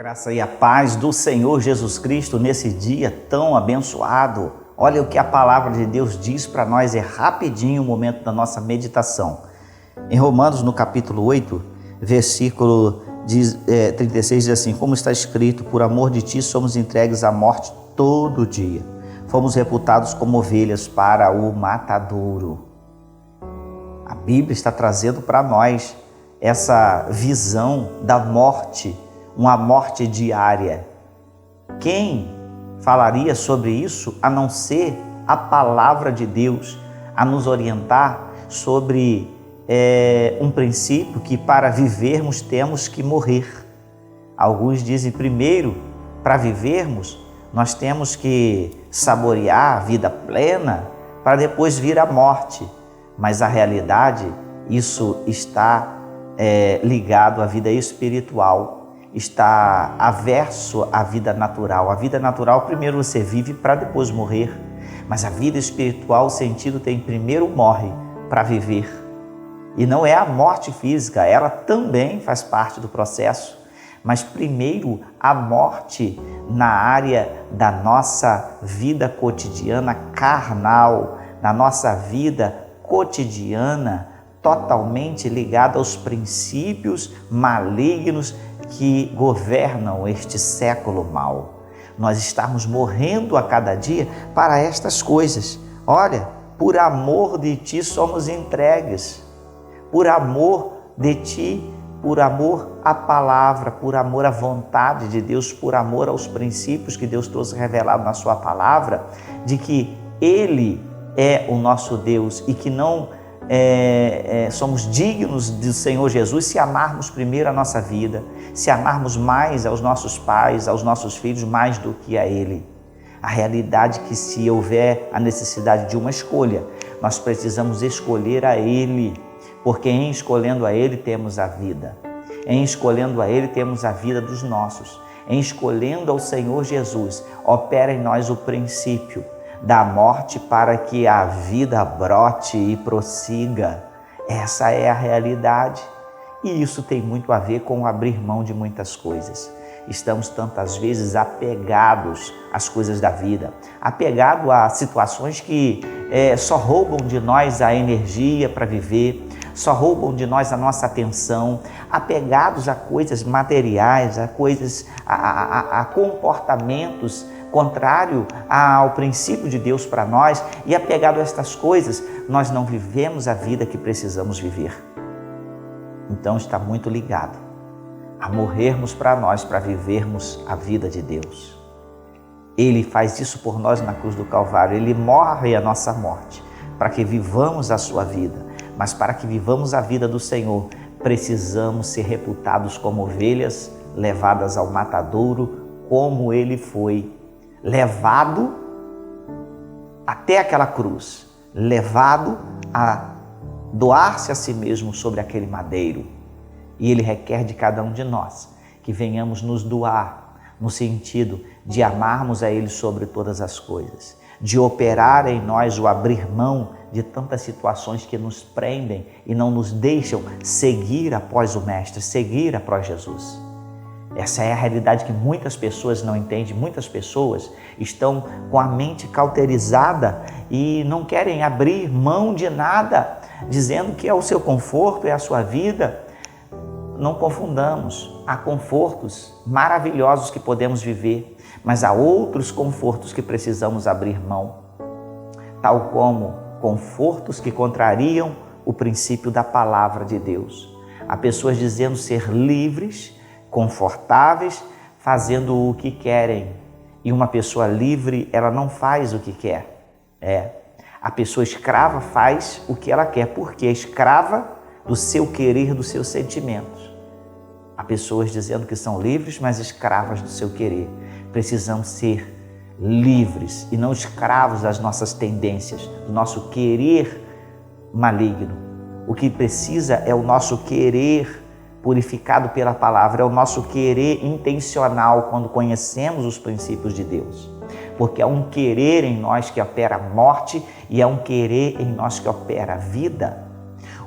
Graça e a paz do Senhor Jesus Cristo nesse dia tão abençoado. Olha o que a palavra de Deus diz para nós, é rapidinho o momento da nossa meditação. Em Romanos, no capítulo 8, versículo 36, diz assim: como está escrito, por amor de ti somos entregues à morte todo dia. Fomos reputados como ovelhas para o matadouro. A Bíblia está trazendo para nós essa visão da morte, uma morte diária. Quem falaria sobre isso a não ser a palavra de Deus a nos orientar sobre um princípio que para vivermos temos que morrer. Alguns dizem primeiro, para vivermos, nós temos que saborear a vida plena para depois vir a morte. Mas a realidade, isso está ligado à vida espiritual, está averso à vida natural. A vida natural, primeiro você vive para depois morrer, mas a vida espiritual, o sentido tem primeiro morre para viver. E não é a morte física, ela também faz parte do processo, mas primeiro a morte na área da nossa vida cotidiana carnal, na nossa vida cotidiana, totalmente ligada aos princípios malignos que governam este século mau. Nós estamos morrendo a cada dia para estas coisas. Olha, por amor de ti somos entregues, por amor de ti, por amor à palavra, por amor à vontade de Deus, por amor aos princípios que Deus trouxe revelado na sua palavra, de que Ele é o nosso Deus e que não somos dignos do Senhor Jesus se amarmos primeiro a nossa vida, se amarmos mais aos nossos pais, aos nossos filhos, mais do que a Ele. A realidade é que se houver a necessidade de uma escolha, nós precisamos escolher a Ele, porque em escolhendo a Ele temos a vida. Em escolhendo a Ele temos a vida dos nossos. Em escolhendo ao Senhor Jesus, opera em nós o princípio da morte para que a vida brote e prossiga. Essa é a realidade. E isso tem muito a ver com abrir mão de muitas coisas. Estamos tantas vezes apegados às coisas da vida, apegados a situações que só roubam de nós a energia para viver, só roubam de nós a nossa atenção, apegados a coisas materiais, a coisas, a comportamentos contrário ao princípio de Deus para nós, e apegado a estas coisas, nós não vivemos a vida que precisamos viver. Então está muito ligado a morrermos para nós, para vivermos a vida de Deus. Ele faz isso por nós na cruz do Calvário. Ele morre a nossa morte para que vivamos a sua vida. Mas para que vivamos a vida do Senhor, precisamos ser reputados como ovelhas levadas ao matadouro, como Ele foi levado até aquela cruz, levado a doar-se a si mesmo sobre aquele madeiro. E Ele requer de cada um de nós que venhamos nos doar, no sentido de amarmos a Ele sobre todas as coisas, de operar em nós o abrir mão de tantas situações que nos prendem e não nos deixam seguir após o Mestre, seguir após Jesus. Essa é a realidade que muitas pessoas não entendem. Muitas pessoas estão com a mente cauterizada e não querem abrir mão de nada, dizendo que é o seu conforto, é a sua vida. Não confundamos. Há confortos maravilhosos que podemos viver, mas há outros confortos que precisamos abrir mão, tal como confortos que contrariam o princípio da palavra de Deus. Há pessoas dizendo ser livres, confortáveis, fazendo o que querem. E uma pessoa livre, ela não faz o que quer. A pessoa escrava faz o que ela quer, porque é escrava do seu querer, dos seus sentimentos. Há pessoas dizendo que são livres, mas escravas do seu querer. Precisamos ser livres e não escravos das nossas tendências, do nosso querer maligno. O que precisa é o nosso querer purificado pela palavra, é o nosso querer intencional quando conhecemos os princípios de Deus. Porque é um querer em nós que opera a morte e é um querer em nós que opera a vida.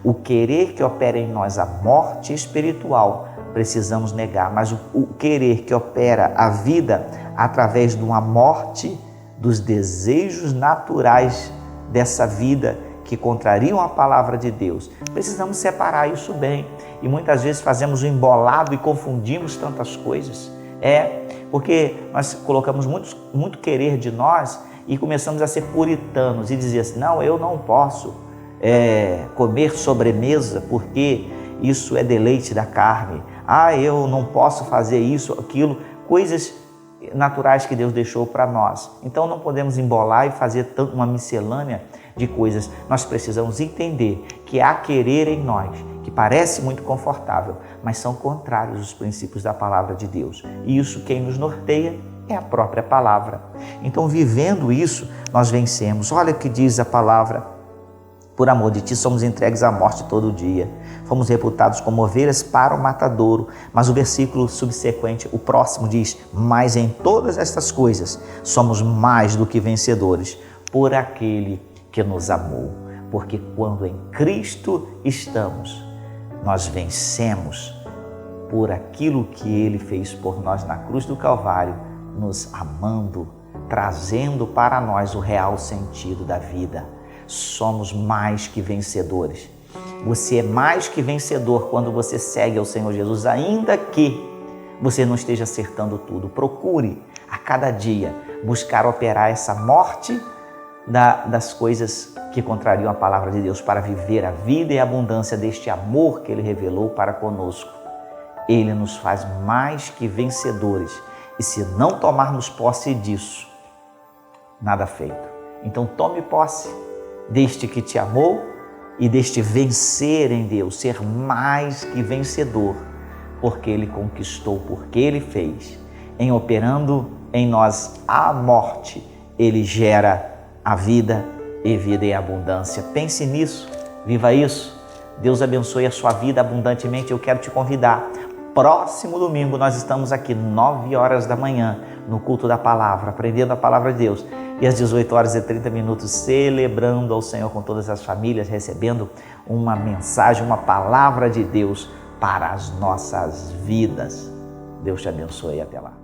O querer que opera em nós a morte espiritual precisamos negar, mas o querer que opera a vida através de uma morte dos desejos naturais dessa vida que contrariam a palavra de Deus. Precisamos separar isso bem e muitas vezes fazemos um embolado e confundimos tantas coisas. Porque nós colocamos muito querer de nós e começamos a ser puritanos e dizer assim, não, eu não posso comer sobremesa porque isso é deleite da carne. Eu não posso fazer isso, aquilo, coisas naturais que Deus deixou para nós. Então não podemos embolar e fazer uma miscelânea de coisas. Nós precisamos entender que há querer em nós, que parece muito confortável, mas são contrários aos princípios da palavra de Deus. E isso quem nos norteia é a própria palavra. Então, vivendo isso, nós vencemos. Olha o que diz a palavra. Por amor de ti somos entregues à morte todo dia. Fomos reputados como ovelhas para o matadouro. Mas o versículo subsequente, o próximo diz, mas em todas estas coisas somos mais do que vencedores por aquele que nos amou. Porque quando em Cristo estamos, nós vencemos por aquilo que Ele fez por nós na cruz do Calvário, nos amando, trazendo para nós o real sentido da vida. Somos mais que vencedores. Você é mais que vencedor quando você segue ao Senhor Jesus, ainda que você não esteja acertando tudo. Procure a cada dia buscar operar essa morte das coisas que contrariam a palavra de Deus para viver a vida e a abundância deste amor que Ele revelou para conosco. Ele nos faz mais que vencedores e se não tomarmos posse disso, nada feito. Então tome posse deste que te amou e deste vencer em Deus, ser mais que vencedor, porque Ele conquistou, porque Ele fez. Em operando em nós a morte, Ele gera a vida e vida em abundância. Pense nisso, viva isso. Deus abençoe a sua vida abundantemente. Eu quero te convidar. Próximo domingo nós estamos aqui 9 horas da manhã no culto da palavra, aprendendo a palavra de Deus. E às 18 horas e 30 minutos celebrando ao Senhor com todas as famílias, recebendo uma mensagem, uma palavra de Deus para as nossas vidas. Deus te abençoe e até lá.